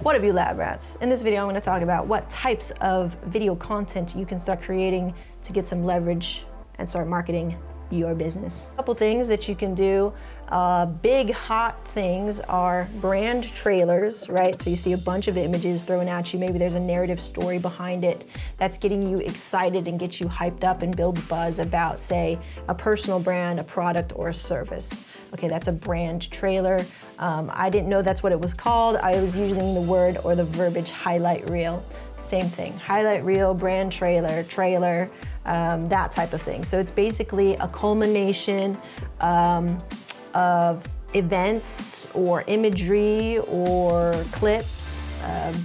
What up, you lab rats? In this video, I'm going to talk about what types of video content you can start creating to get some leverage and start marketing your business. A couple things that you can do. Big hot things are brand trailers, right? So you see a bunch of images thrown at you. Maybe there's a narrative story behind it that's getting you excited and gets you hyped up and build buzz about, say, a personal brand, a product, or a service. Okay, that's a brand trailer. I didn't know that's what it was called. I was using the word or the verbiage highlight reel. Same thing, highlight reel, brand trailer, that type of thing. So it's basically a culmination of events or imagery or clips,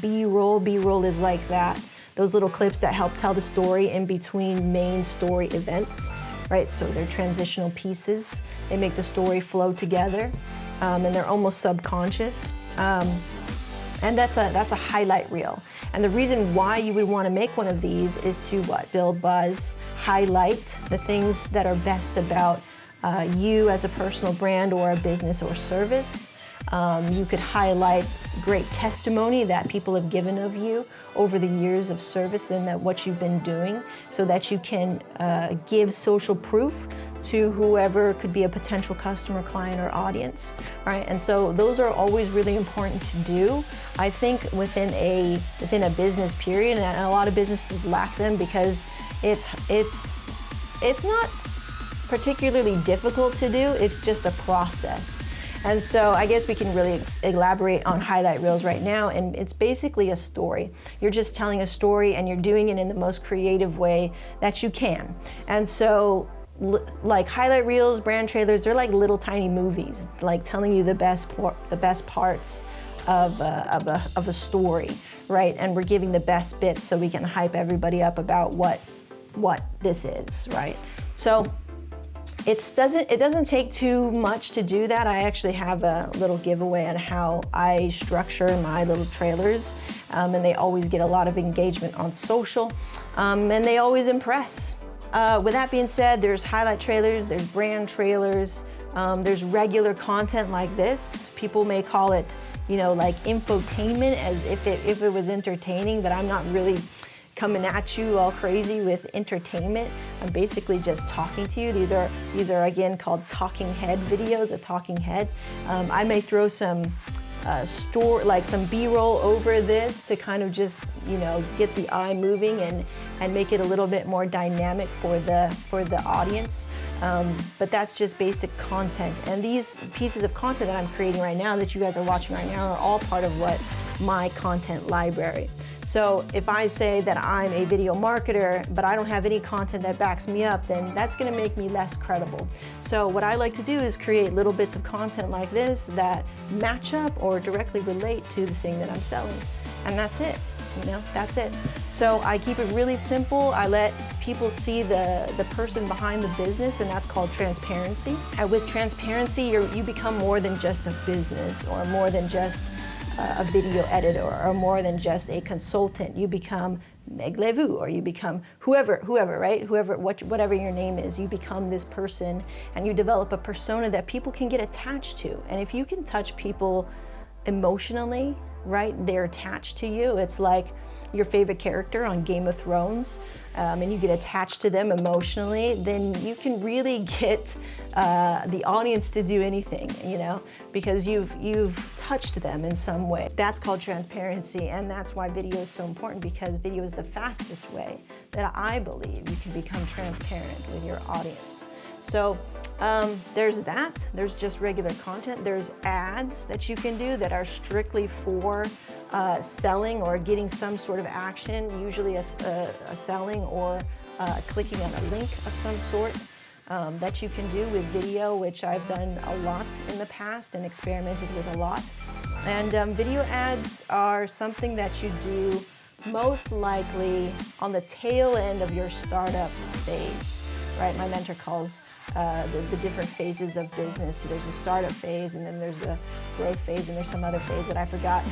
B-roll. B-roll is like that. Those little clips that help tell the story in between main story events, right? So they're transitional pieces. They make the story flow together, and they're almost subconscious. And that's a highlight reel. And the reason why you would want to make one of these is to what? Build buzz, highlight the things that are best about you as a personal brand or a business or service. You could highlight great testimony that people have given of you over the years of service and that what you've been doing, so that you can give social proof to whoever could be a potential customer, client, or audience, right? And so those are always really important to do. I think within a business period, and a lot of businesses lack them because it's not particularly difficult to do. It's just a process. And so I guess we can really elaborate on highlight reels right now, and it's basically a story. You're just telling a story and you're doing it in the most creative way that you can. And so like highlight reels, brand trailers, they're like little tiny movies, like telling you the best parts of a story, right? And we're giving the best bits so we can hype everybody up about what this is, right? So it doesn't take too much to do that. I actually have a little giveaway on how I structure my little trailers, and they always get a lot of engagement on social, and they always impress. With that being said, there's highlight trailers, there's brand trailers, there's regular content like this. People may call it, like infotainment, as if it was entertaining, but I'm not really coming at you all crazy with entertainment. I'm basically just talking to you. These are again called talking head videos, a talking head. I may throw some some B-roll over this to kind of just, get the eye moving and make it a little bit more dynamic for the audience. But that's just basic content. And these pieces of content that I'm creating right now, that you guys are watching right now, are all part of my content library. So if I say that I'm a video marketer, but I don't have any content that backs me up, then that's gonna make me less credible. So what I like to do is create little bits of content like this that match up or directly relate to the thing that I'm selling. And that's it, that's it. So I keep it really simple. I let people see the person behind the business, and that's called transparency. And with transparency, you become more than just a business, or more than just a video editor, or more than just a consultant. You become Meg Levu, or you become whoever, right? Whatever your name is, you become this person, and you develop a persona that people can get attached to. And if you can touch people emotionally, right, they're attached to you. It's like your favorite character on Game of Thrones, and you get attached to them emotionally, then you can really get the audience to do anything, because you've touched them in some way. That's called transparency, and that's why video is so important, because video is the fastest way that I believe you can become transparent with your audience. So there's that. There's just regular content. There's ads that you can do that are strictly for selling or getting some sort of action, usually a selling or clicking on a link of some sort, that you can do with video, which I've done a lot in the past and experimented with a lot. And video ads are something that you do most likely on the tail end of your startup phase, right? My mentor calls the different phases of business. So there's the startup phase, and then there's the growth phase, and there's some other phase that I forgot.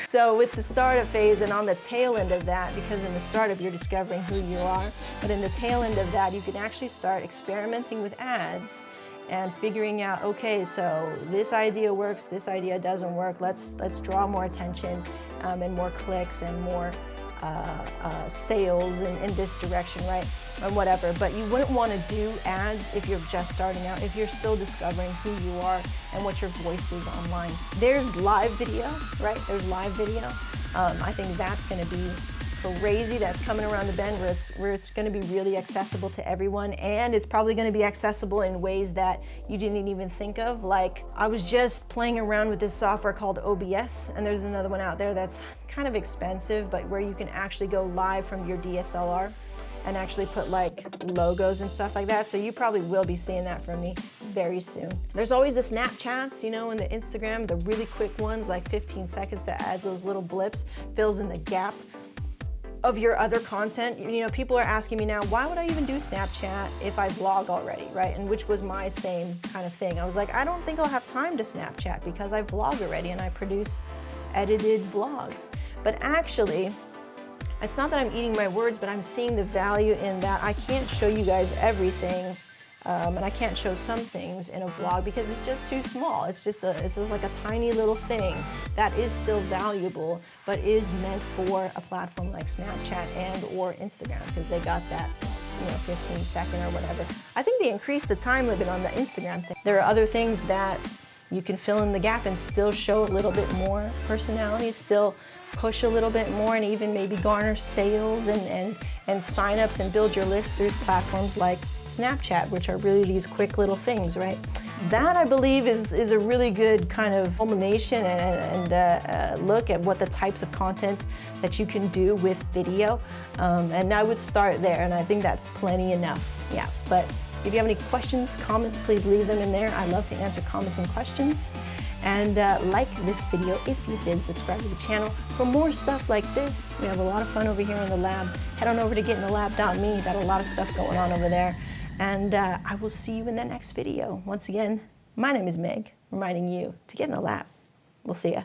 So with the startup phase, and on the tail end of that, because in the startup you're discovering who you are, but in the tail end of that you can actually start experimenting with ads and figuring out, okay, so this idea works, this idea doesn't work. Let's draw more attention and more clicks and more sales in this direction, right? And whatever. But you wouldn't want to do ads if you're just starting out, if you're still discovering who you are and what your voice is online. There's live video, right? There's live video. I think that's going to be crazy. That's coming around the bend where it's going to be really accessible to everyone, and it's probably going to be accessible in ways that you didn't even think of. Like, I was just playing around with this software called OBS, and there's another one out there that's kind of expensive, but where you can actually go live from your DSLR and actually put like logos and stuff like that. So you probably will be seeing that from me very soon. There's always the Snapchats, you know, and the Instagram, the really quick ones, like 15 seconds that adds those little blips, fills in the gap of your other content. You know, people are asking me now, why would I even do Snapchat if I vlog already, right? And which was my same kind of thing. I was like, I don't think I'll have time to Snapchat because I vlog already and I produce edited vlogs. But actually, it's not that I'm eating my words, but I'm seeing the value in that. I can't show you guys everything, and I can't show some things in a vlog because it's just too small. It's just like a tiny little thing that is still valuable, but is meant for a platform like Snapchat and or Instagram, because they got that, you know, 15-second or whatever. I think they increased the time limit on the Instagram thing. There are other things that you can fill in the gap and still show a little bit more personality, still push a little bit more, and even maybe garner sales and signups and build your list through platforms like Snapchat, which are really these quick little things, right? That, I believe, is a really good kind of culmination and look at what the types of content that you can do with video. And I would start there, and I think that's plenty enough. Yeah, but if you have any questions, comments, please leave them in there. I love to answer comments and questions. And like this video if you did, subscribe to the channel for more stuff like this. We have a lot of fun over here in the lab. Head on over to getinthelab.me. Got a lot of stuff going on over there. And I will see you in the next video. Once again, my name is Meg, reminding you to get in the lab. We'll see ya.